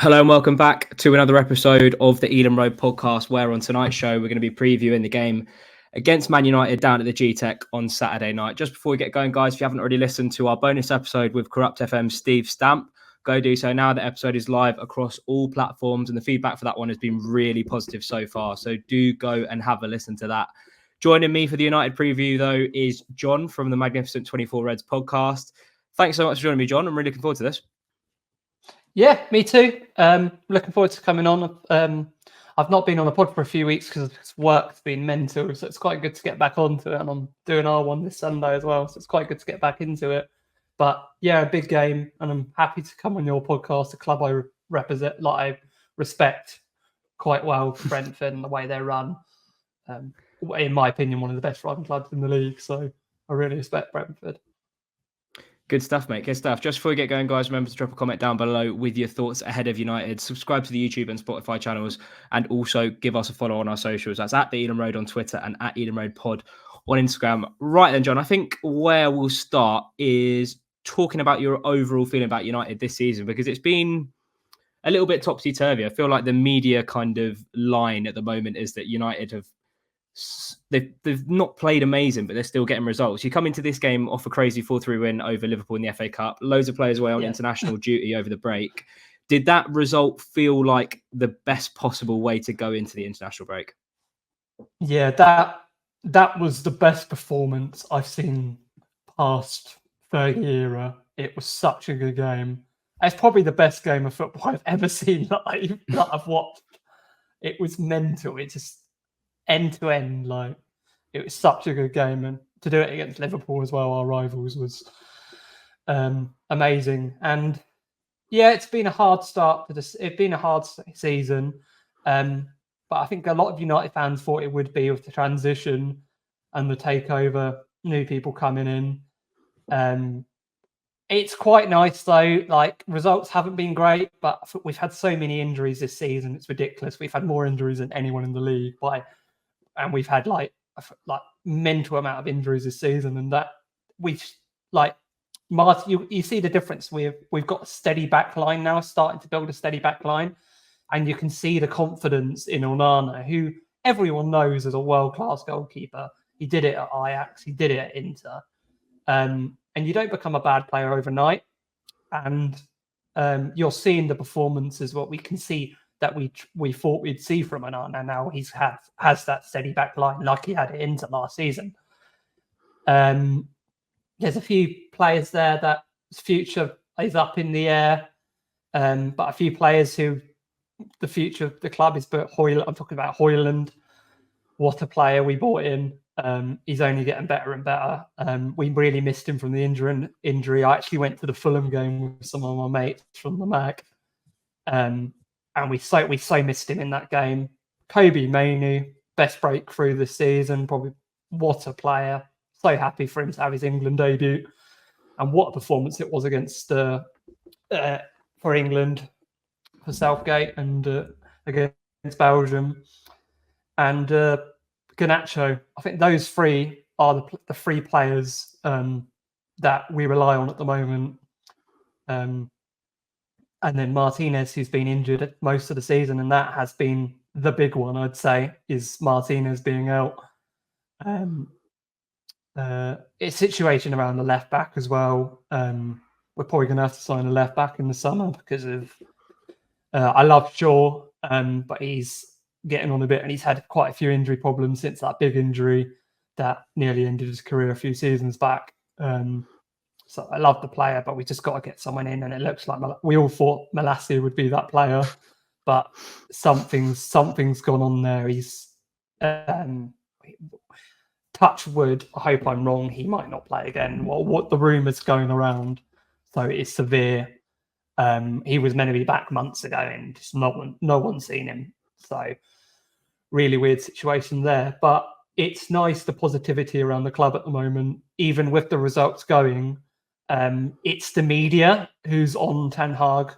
Hello and welcome back to another episode of the Eden Road podcast, where on tonight's show we're going to be previewing the game against Man United down at the Gtech on Saturday night. Just before we get going, guys, if you haven't already listened to our bonus episode with Corrupt FM's Steve Stamp, go do so now. The episode is live across all platforms and the feedback for that one has been really positive so far. So do go and have a listen to that. Joining me for the United preview, though, is John from the Magnificent 24 Reds podcast. Thanks so much for joining me, John. I'm really looking forward to this. Yeah, me too. Looking forward to coming on. I've not been on the pod for a few weeks because work's been mental, so it's quite good to get back onto it. And I'm doing R1 this Sunday as well, so it's quite good to get back into it. But yeah, a big game, and I'm happy to come on your podcast, a club I represent, like I respect quite well, Brentford and the way they run. In my opinion, one of the best run clubs in the league. So I really respect Brentford. Good stuff, mate. Good stuff. Just before we get going, guys, remember to drop a comment down below with your thoughts ahead of United. Subscribe to the YouTube and Spotify channels, and also give us a follow on our socials. That's at the Eden Road on Twitter and at Eden Road Pod on Instagram. Right then, John, I think where we'll start is talking about your overall feeling about United this season, because it's been a little bit topsy-turvy. I feel like the media kind of line at the moment is that United have they've not played amazing, but they're still getting results. You come into this game off a crazy 4-3 win over Liverpool in the FA Cup, loads of players away on international duty over the break. Did that result feel like the best possible way to go into the international break? Yeah, that was the best performance I've seen past Fergie era. It was such a good game. It's probably the best game of football I've ever seen live that I've watched. It was mental. It just end to end, like it was such a good game, and to do it against Liverpool as well, our rivals, was amazing. And yeah, it's been a hard start to this. It's been a hard season, but I think a lot of United fans thought it would be with the transition and the takeover, new people coming in. It's quite nice though. Like, results haven't been great, but we've had so many injuries this season. It's ridiculous. We've had more injuries than anyone in the league and we've had like mental amount of injuries this season, and that we've Martin, you see the difference. We've got a steady back line now, starting to build a steady back line, and you can see the confidence in Onana, who everyone knows is a world-class goalkeeper. He did it at Ajax, he did it at Inter, and you don't become a bad player overnight. And you're seeing the performances, what we can see that we thought we'd see from Onana. Now has that steady back line like he had it into last season. There's a few players there that future is up in the air, but a few players who the future of the club is. But I'm talking about Højlund. What a player we bought in. He's only getting better and better. We really missed him from the injury. I actually went to the Fulham game with some of my mates from the Mag. And we so missed him in that game. Kobbie Mainoo, best breakthrough this season. Probably, what a player. So happy for him to have his England debut. And what a performance it was against for England, for Southgate, and against Belgium. And Garnacho. I think those three are the three players that we rely on at the moment. And then Martinez, who's been injured most of the season, and that has been the big one, I'd say, is Martinez being out. It's situation around the left back as well. We're probably going to have to sign a left back in the summer because of. I love Shaw, but he's getting on a bit, and he's had quite a few injury problems since that big injury that nearly ended his career a few seasons back. So I love the player, but we just got to get someone in, and it looks like we all thought Malacia would be that player, but something's gone on there. He's touch wood. I hope I'm wrong. He might not play again. Well, what the rumours going around, so it's severe. He was meant to be back months ago, and just no one's seen him. So really weird situation there. But it's nice, the positivity around the club at the moment, even with the results going. It's the media who's on Ten Hag.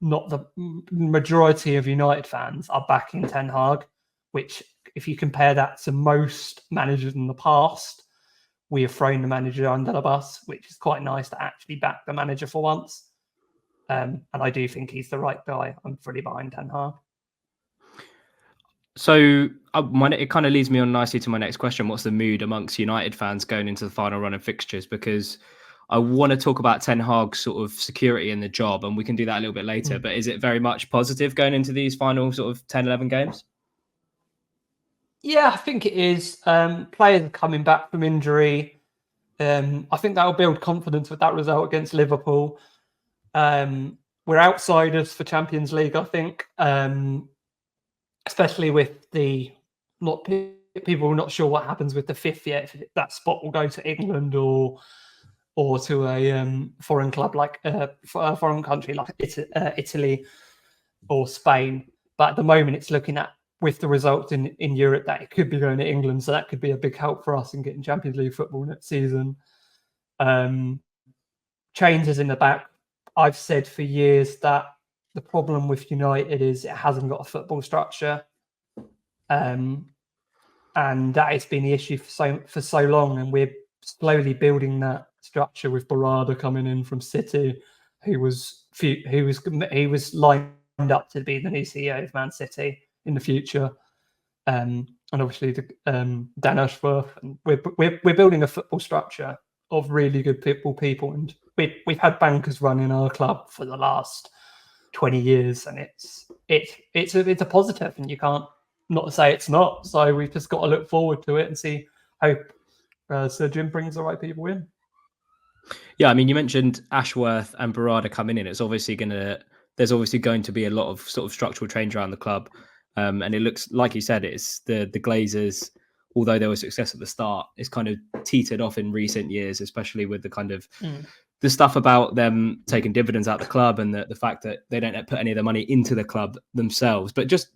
Not the majority of United fans are backing Ten Hag, which, if you compare that to most managers in the past, we have thrown the manager under the bus, which is quite nice to actually back the manager for once. And I do think he's the right guy. I'm fully behind Ten Hag. So it kind of leads me on nicely to my next question. What's the mood amongst United fans going into the final run of fixtures? Because I want to talk about Ten Hag's sort of security in the job, and we can do that a little bit later. But is it very much positive going into these final sort of 10, 11 games? Yeah, I think it is. Players are coming back from injury. I think that will build confidence with that result against Liverpool. We're outsiders for Champions League, I think, especially with people are not sure what happens with the fifth yet. If that spot will go to England or to a foreign club like a foreign country like Italy or Spain. But at the moment, it's looking at, with the results in Europe, that it could be going to England. So that could be a big help for us in getting Champions League football next season. Changes in the back. I've said for years that the problem with United is it hasn't got a football structure. And that has been the issue for so long. And we're slowly building that structure with Barada coming in from City, who was lined up to be the new CEO of Man City in the future, and obviously Dan Ashworth. And we're building a football structure of really good people, and we've had bankers running our club for the last 20 years, and it's a positive, and you can't not say it's not. So we've just got to look forward to it and see. Hope Sir Jim brings the right people in. Yeah, I mean, you mentioned Ashworth and Barada coming in. There's obviously going to be a lot of sort of structural change around the club. And it looks like you said, it's the Glazers, although there was success at the start, it's kind of teetered off in recent years, especially with the kind of the stuff about them taking dividends out of the club and the fact that they don't put any of the money into the club themselves. But just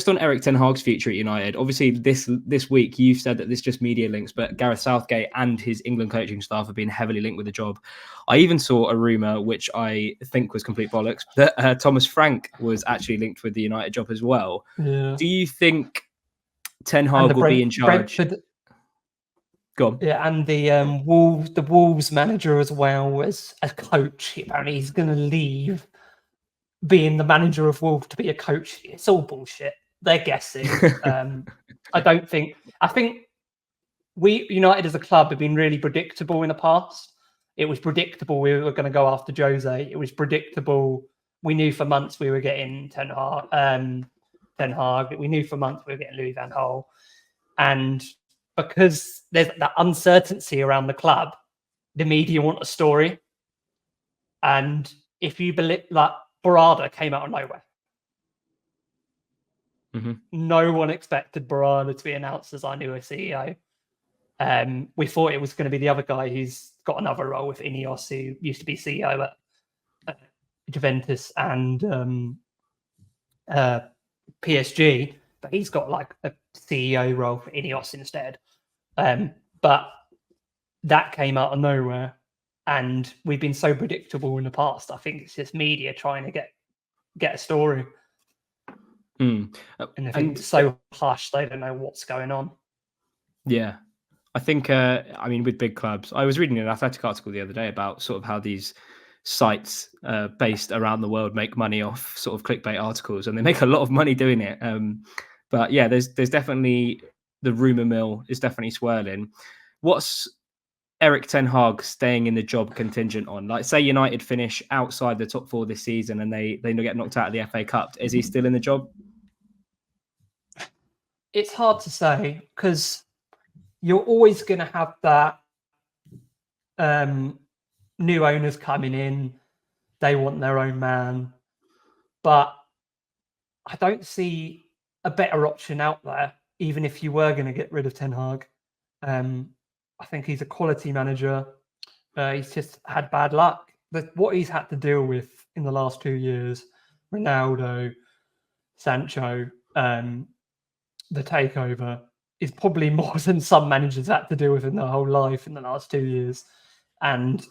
on Erik Ten Hag's future at United, obviously this week you've said that this is just media links, but Gareth Southgate and his England coaching staff have been heavily linked with the job. I even saw a rumour, which I think was complete bollocks, that Thomas Frank was actually linked with the United job as well. Yeah. Do you think Ten Hag will be in charge? Go on. Yeah, and the Wolves manager as well as a coach. Apparently, he's going to leave being the manager of Wolves to be a coach. It's all bullshit. They're guessing. I think we United as a club have been really predictable in the past. It was predictable we were going to go after Jose. It was predictable. We knew for months we were getting Ten Hag. We knew for months we were getting Louis van Gaal. And because there's that uncertainty around the club, the media want a story. And if you believe that, Barada came out of nowhere. Mm-hmm. No one expected Barada to be announced as our newest CEO. We thought it was going to be the other guy who's got another role with Ineos, who used to be CEO at Juventus and PSG, but he's got like a CEO role for Ineos instead. But that came out of nowhere. And we've been so predictable in the past. I think it's just media trying to get a story. And I think it's so hush, they don't know what's going on. Yeah. I think, with big clubs, I was reading an Athletic article the other day about sort of how these sites based around the world make money off sort of clickbait articles, and they make a lot of money doing it. But yeah, there's definitely, the rumour mill is definitely swirling. What's Erik Ten Hag staying in the job contingent on? Like, say United finish outside the top 4 this season and they get knocked out of the FA Cup. Is he still in the job? It's hard to say, because you're always going to have that new owners coming in. They want their own man. But I don't see a better option out there, even if you were going to get rid of Ten Hag. I think he's a quality manager. He's just had bad luck. What he's had to deal with in the last 2 years, Ronaldo, Sancho, the takeover, is probably more than some managers had to deal with in their whole life in the last 2 years. And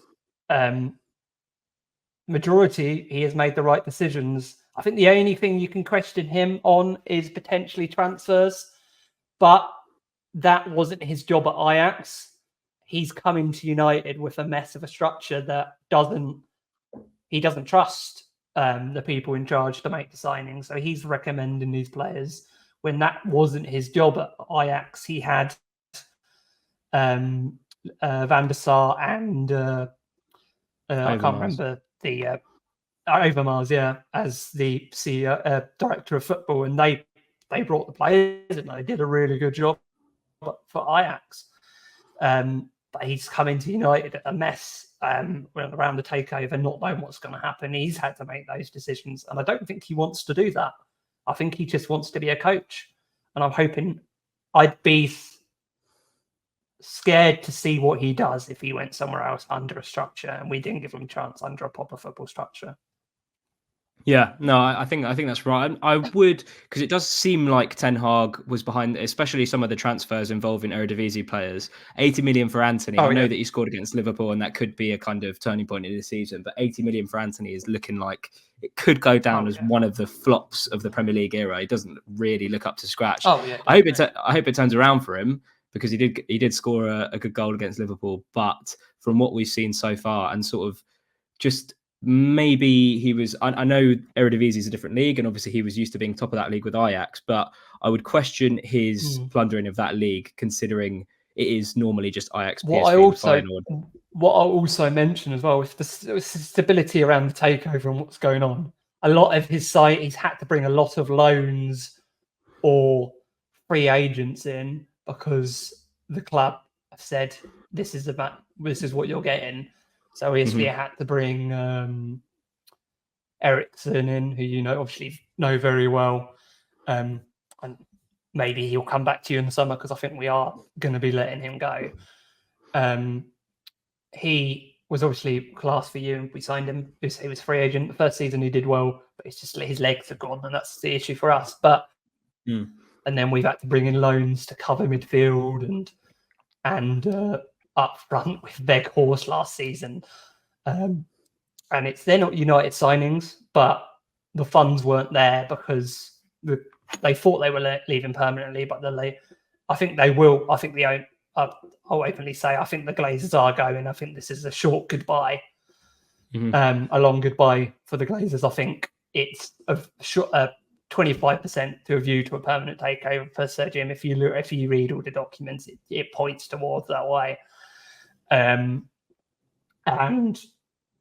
majority, he has made the right decisions. I think the only thing you can question him on is potentially transfers, but that wasn't his job at Ajax. He's coming to United with a mess of a structure that he doesn't trust. the people in charge to make the signings. So he's recommending these players when that wasn't his job at Ajax. He had Van der Sar and I can't remember the Overmars, as the CEO, director of football, and they brought the players and they did a really good job for Ajax. But he's come into United a mess around the takeover, not knowing what's going to happen. He's had to make those decisions, and I don't think he wants to do that. I think he just wants to be a coach, and I'm hoping I'd be scared to see what he does if he went somewhere else under a structure and we didn't give him a chance under a proper football structure. Yeah, no, I think that's right. I would, because it does seem like Ten Hag was behind, especially some of the transfers involving Eredivisie players. 80 million for Antony. I know that he scored against Liverpool, and that could be a kind of turning point in the season. But 80 million for Antony is looking like it could go down as one of the flops of the Premier League era. He doesn't really look up to scratch. I hope it turns around for him, because he did score a good goal against Liverpool. But from what we've seen so far, and sort of just. Maybe he was. I know Eredivisie is a different league, and obviously he was used to being top of that league with Ajax. But I would question his plundering of that league, considering it is normally just Ajax. What I also mention as well, with the stability around the takeover and what's going on, a lot of his site, he's had to bring a lot of loans or free agents in because the club have said this is what you're getting. So he had to bring Ericsson in, who obviously know very well, and maybe he'll come back to you in the summer, because I think we are going to be letting him go. He was obviously class for you, and we signed him. He was free agent. The first season he did well, but it's just his legs are gone, and that's the issue for us. But and then we've had to bring in loans to cover midfield and up front with Weghorst last season. And they're not United signings, but the funds weren't there because they thought they were leaving permanently, but I think they will. I think I'll openly say I think the Glazers are going. I think this is a short goodbye, a long goodbye for the Glazers. I think it's a 25% to a view to a permanent takeover for Sir Jim. If you read all the documents, it points towards that way. And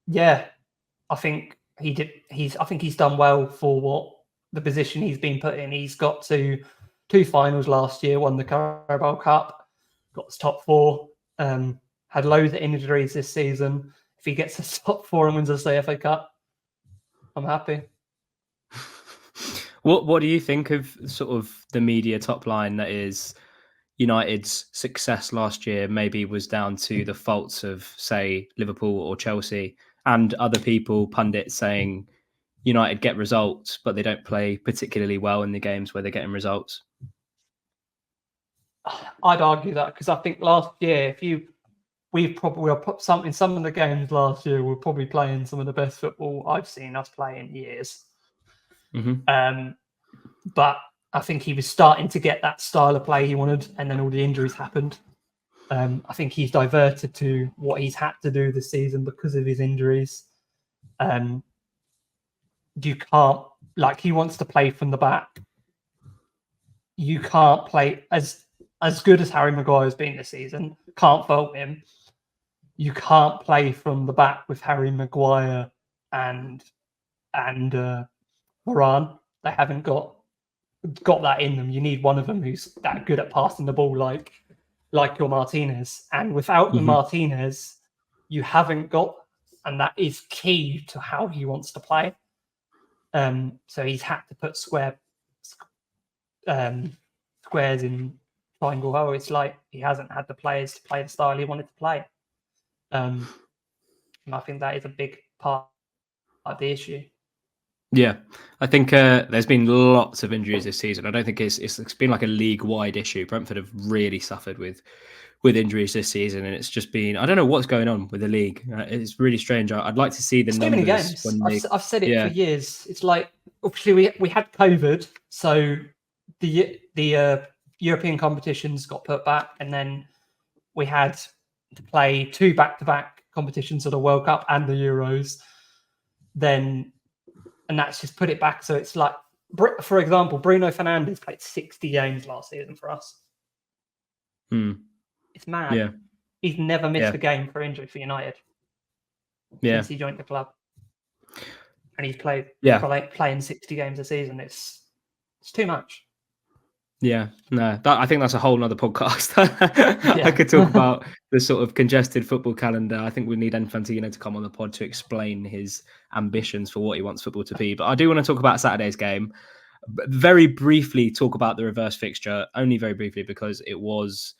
yeah, I think he's done well for what the position he's been put in. He's got to 2 finals last year, won the Carabao Cup, got to top 4, had loads of injuries this season. If he gets to top 4 and wins the CFA Cup, I'm happy. What do you think of sort of the media top line that is United's success last year maybe was down to the faults of, say, Liverpool or Chelsea, and other people, pundits, saying United get results, but they don't play particularly well in the games where they're getting results? I'd argue that, because I think last year, in some of the games last year, we're probably playing some of the best football I've seen us play in years. But I think he was starting to get that style of play he wanted, and then all the injuries happened. I think he's diverted to what he's had to do this season because of his injuries. You can't, he wants to play from the back. You can't play as good as Harry Maguire has been this season. Can't fault him. You can't play from the back with Harry Maguire and Varane. They haven't got that in them. You need one of them who's that good at passing the ball, like your Martinez. And without the Martinez, you haven't got, and that is key to how he wants to play. So he's had to put squares in triangle. Oh, it's like he hasn't had the players to play the style he wanted to play. And I think that is a big part of the issue. Yeah, I think there's been lots of injuries this season. I don't think it's been like a league-wide issue. Brentford have really suffered with injuries this season, and it's just been, I don't know what's going on with the league. It's really strange. I'd like to see the numbers. Too many games. I've said it for years. It's like, obviously we had COVID, so the European competitions got put back, and then we had to play 2 back-to-back competitions of the World Cup and the Euros. Then and that's just put it back. So it's like, for example, Bruno Fernandes played 60 games last season for us. It's mad. Yeah. He's never missed a game for injury for United since he joined the club, and he's playing 60 games a season. It's too much. Yeah, no, I think that's a whole nother podcast. I could talk about the sort of congested football calendar. I think we need Infantino to come on the pod to explain his ambitions for what he wants football to be. But I do want to talk about Saturday's game. Very briefly talk about the reverse fixture, only very briefly, because it was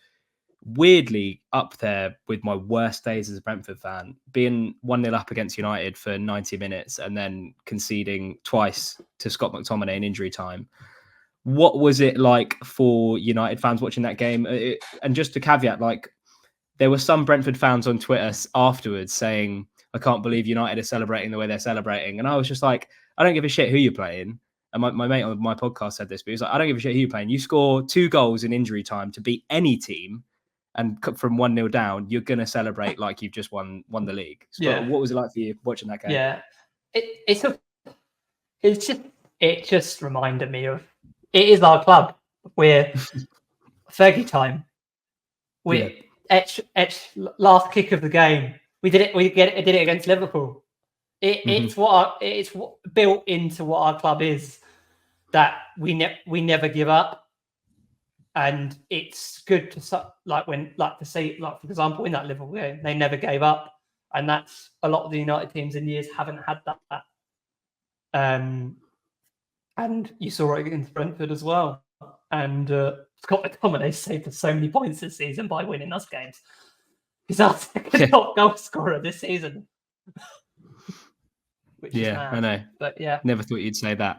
weirdly up there with my worst days as a Brentford fan, being 1-0 up against United for 90 minutes and then conceding twice to Scott McTominay in injury time. What was it like for United fans watching that game? And just to caveat, like, there were some Brentford fans on Twitter afterwards saying, I can't believe United are celebrating the way they're celebrating. And I was just like, I don't give a shit who you're playing. And my mate on my podcast said this, but he was like, I don't give a shit who you're playing. You score 2 goals in injury time to beat any team, and from 1-0 down, you're going to celebrate like you've just won the league. So what was it like for you watching that game? Yeah, it just reminded me of, it is our club. We're Fergie time. Last kick of the game. We did it. Did it against Liverpool. It's what built into what our club is, that we never give up. And it's good to see, for example, in that Liverpool game, they never gave up, and that's a lot of the United teams in years haven't had that. And you saw it against Brentford as well. And Scott McTominay saved us so many points this season by winning us games. He's our second top goal scorer this season. Which is mad. I know. But never thought you'd say that.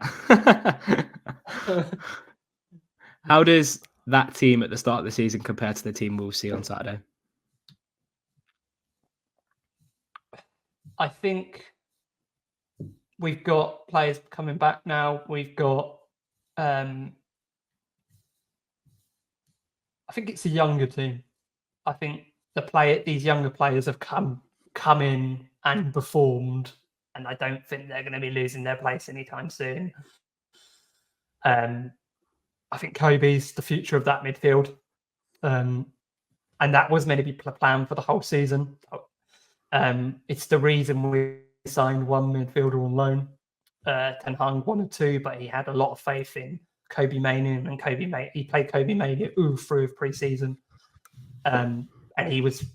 How does that team at the start of the season compare to the team we'll see on Saturday? I think we've got players coming back now. We've got, I think it's a younger team. I think these younger players have come in and performed, and I don't think they're going to be losing their place anytime soon. I think Kobbie's the future of that midfield, and that was meant to be planned for the whole season. It's the reason we signed one midfielder on loan. Ten Hag wanted 2, but he had a lot of faith in Kobbie Mainoo, and he played Kobbie Mainoo through pre-season, and it was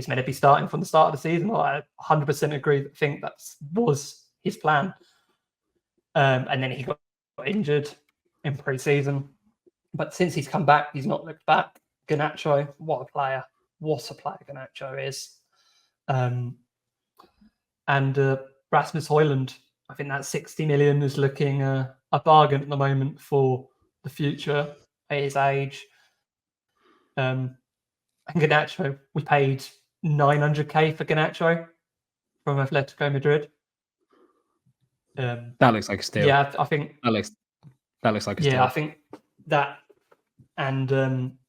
meant to be starting from the start of the season. I 100% agree. I think that was his plan, and then he got injured in pre-season. But since he's come back, he's not looked back. Garnacho, what a player Garnacho is. And Rasmus Højlund, I think that 60 million is looking a bargain at the moment for the future at his age. And Garnacho, we paid 900k for Garnacho from Atletico Madrid. That looks like a steal. Yeah, I think that looks like a steal. Yeah, I think that, and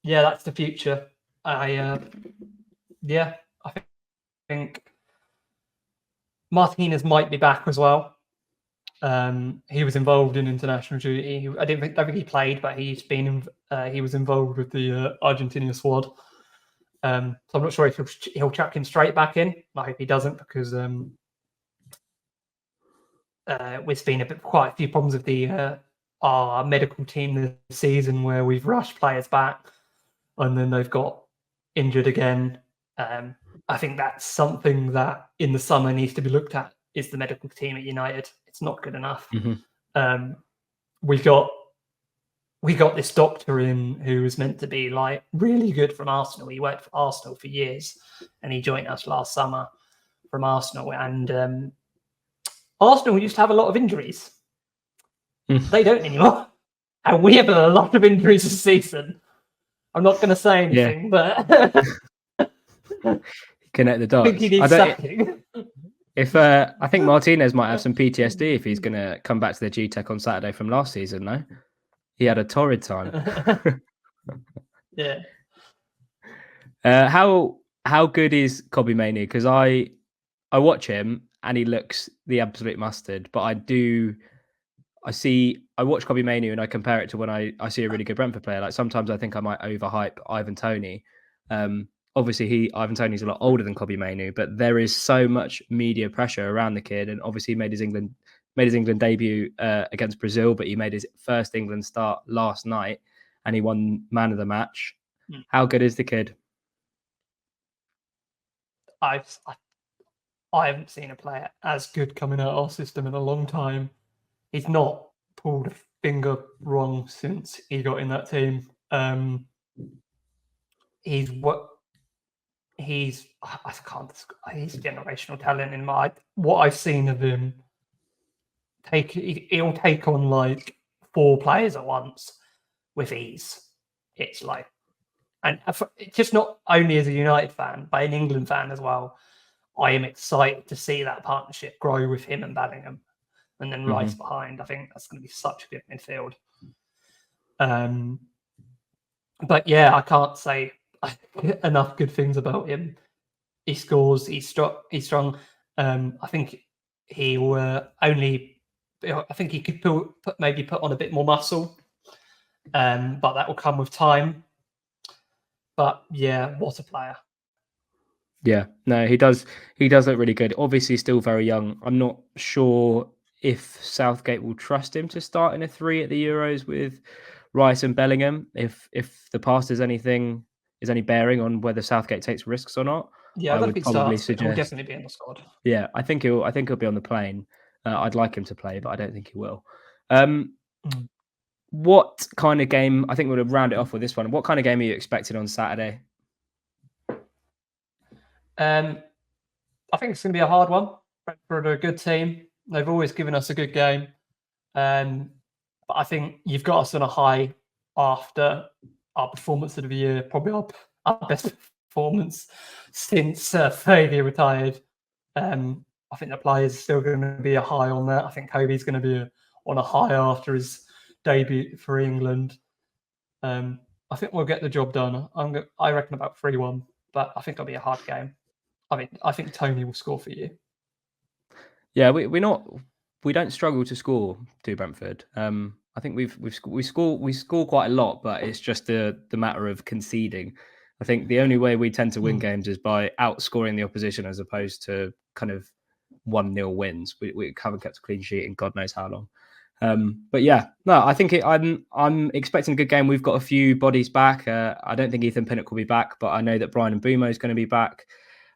that's the future. I think Martinez might be back as well. He was involved in international duty. I don't think he played, but he was involved with the Argentina squad. So I'm not sure if he'll chuck him straight back in. I hope he doesn't, because we've been quite a few problems with our medical team this season, where we've rushed players back and then they've got injured again. I think that's something that in the summer needs to be looked at, is the medical team at United. It's not good enough. Mm-hmm. We got this doctor in who was meant to be like really good from Arsenal. He worked for Arsenal for years, and he joined us last summer from Arsenal. And Arsenal used to have a lot of injuries. They don't anymore. And we have a lot of injuries this season. I'm not going to say anything, but connect the dots. I think he needs sacking. I think Martinez might have some PTSD if he's going to come back to the Gtech on Saturday from last season, no? He had a torrid time. Yeah. How good is Kobbie Mainoo? Because I watch him and he looks the absolute mustard, but I do I watch Kobbie Mainoo and I compare it to when I see a really good Brentford player. Like sometimes I think I might overhype Ivan Toney. Obviously Ivan Toney's a lot older than Kobbie Mainoo, but there is so much media pressure around the kid, and obviously he made his England debut against Brazil, but he made his first England start last night and he won man of the match. How good is the kid? I haven't seen a player as good coming out of our system in a long time. He's not pulled a finger wrong since he got in that team. He's generational talent in what I've seen of him. He'll take on like 4 players at once with ease. It's like, and just not only as a United fan, but an England fan as well. I am excited to see that partnership grow with him and Bellingham, and then Rice behind. I think that's going to be such a good midfield. But yeah, I can't say enough good things about him. He scores. He's strong. I think he will only. I think he could maybe put on a bit more muscle, but that will come with time. But yeah, what a player! Yeah, no, he does look really good. Obviously, still very young. I'm not sure if Southgate will trust him to start in a 3 at the Euros with Rice and Bellingham. If the past is any bearing on whether Southgate takes risks or not. Yeah, I would probably suggest he'll definitely be in the squad. Yeah, I think he'll be on the plane. I'd like him to play, but I don't think he will. What kind of game? I think we'll round it off with this one. What kind of game are you expecting on Saturday? I think it's going to be a hard one. Brentford are a good team. They've always given us a good game. But I think you've got us on a high after our performance of the year, probably our best performance since Fergie retired. I think the players are still going to be a high on that. I think Kobbie's going to be on a high after his debut for England. I think we'll get the job done. I reckon about 3-1, but I think it'll be a hard game. I think Toney will score for you. Yeah, we don't struggle to score to Brentford. I think we score quite a lot, but it's just the matter of conceding. I think the only way we tend to win games is by outscoring the opposition as opposed to kind of 1-0 wins. We haven't kept a clean sheet in God knows how long. But yeah, no, I think I'm expecting a good game. We've got a few bodies back. I don't think Ethan Pinnock will be back, but I know that Brian Mbeumo is going to be back.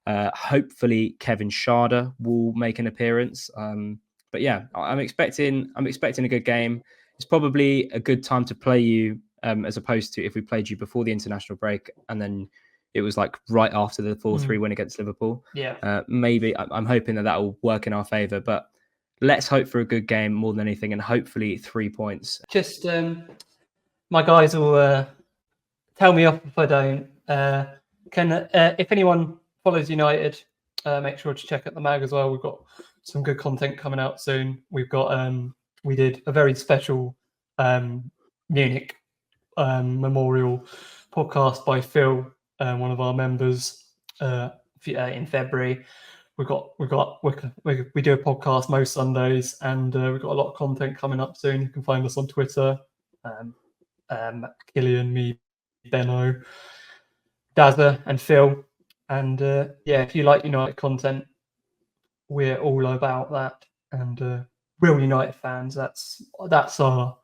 Hopefully Kevin Schade will make an appearance. But yeah, I'm expecting a good game. It's probably a good time to play you as opposed to if we played you before the international break and then it was like right after the 4-3 win against Liverpool. Yeah. Maybe I'm hoping that will work in our favour, but let's hope for a good game more than anything and hopefully 3 points. Just my guys will tell me off if I don't. If anyone follows United, make sure to check out the mag as well. We've got some good content coming out soon. We've got we did a very special Munich memorial podcast by Phil, one of our members, in February. We do a podcast most Sundays, and we've got a lot of content coming up soon. You can find us on Twitter, Killian, me, Benno, Dazza, and Phil. And yeah, if you like United content, we're all about that. And real United fans, that's our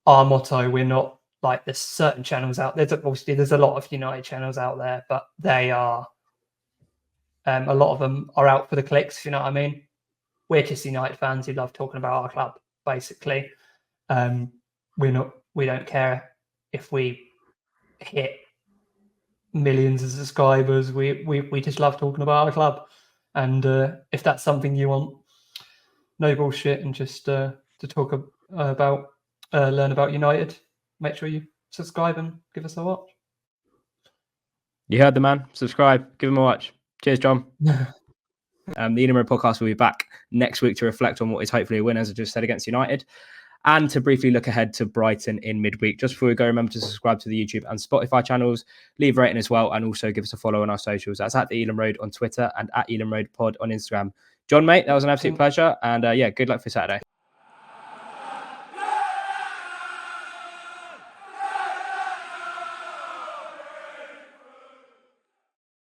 motto. We're not like there's certain channels out there. There's a lot of United channels out there, but they are a lot of them are out for the clicks. If you know what I mean. We're just United fans who love talking about our club. Basically, we don't care if we hit millions of subscribers. We just love talking about our club, and if that's something you want, no bullshit, and just to talk about learn about United, make sure you subscribe and give us a watch. You heard the man. Subscribe, give him a watch. Cheers, John. The Ealing Road podcast will be back next week to reflect on what is hopefully a win, as I just said, against United, and to briefly look ahead to Brighton in midweek. Just before we go, remember to subscribe to the YouTube and Spotify channels, leave a rating as well, and also give us a follow on our socials. That's at the Ealing Road on Twitter and at Ealing Road Pod on Instagram. John, mate, that was an absolute pleasure, and yeah, good luck for Saturday.